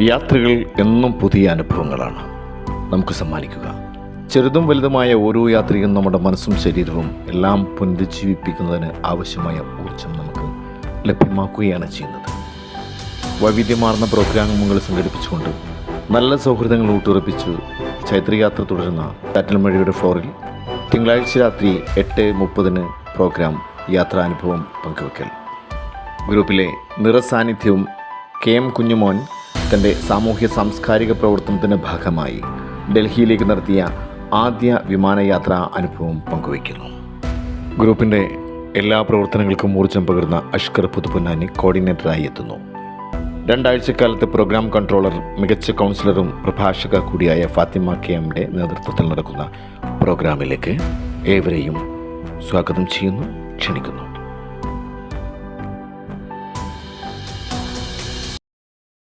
യാത്രകൾ എന്നും പുതിയ അനുഭവങ്ങളാണ് നമുക്ക് സമ്മാനിക്കുക. ചെറുതും വലുതുമായ ഓരോ യാത്രയും നമ്മുടെ മനസ്സും ശരീരവും എല്ലാം പുനരുജ്ജീവിപ്പിക്കുന്നതിന് ആവശ്യമായ ഊർജം നമുക്ക് ലഭ്യമാക്കുകയാണ് ചെയ്യുന്നത്. വൈവിധ്യമാർന്ന പ്രോഗ്രാമുകൾ സംഘടിപ്പിച്ചുകൊണ്ട് നല്ല സൗഹൃദങ്ങൾ ഊട്ടുറപ്പിച്ച് ചൈത്രയാത്ര തുടരുന്ന ചാറ്റൽമഴയുടെ ഫ്ലോറിൽ തിങ്കളാഴ്ച രാത്രി 8:30 പ്രോഗ്രാം യാത്രാനുഭവം പങ്കുവയ്ക്കൽ. ഗ്രൂപ്പിലെ നിറസാന്നിധ്യവും KM കുഞ്ഞുമോൻ തൻ്റെ സാമൂഹ്യ സാംസ്കാരിക പ്രവർത്തനത്തിൻ്റെ ഭാഗമായി ഡൽഹിയിലേക്ക് നടത്തിയ ആദ്യ വിമാനയാത്രാ അനുഭവം പങ്കുവയ്ക്കുന്നു. ഗ്രൂപ്പിൻ്റെ എല്ലാ പ്രവർത്തനങ്ങൾക്കും ഊർജ്ജം പകർന്ന അഷ്കർ പുതുപൊന്നാനി കോർഡിനേറ്ററായി എത്തുന്നു. 2 ആഴ്ചക്കാലത്തെ പ്രോഗ്രാം കൺട്രോളർ, മികച്ച കൗൺസിലറും പ്രഭാഷക കൂടിയായ ഫാത്തിമ KMയുടെ നേതൃത്വത്തിൽ നടക്കുന്ന പ്രോഗ്രാമിലേക്ക് ഏവരെയും സ്വാഗതം ചെയ്യുന്നു, ക്ഷണിക്കുന്നു.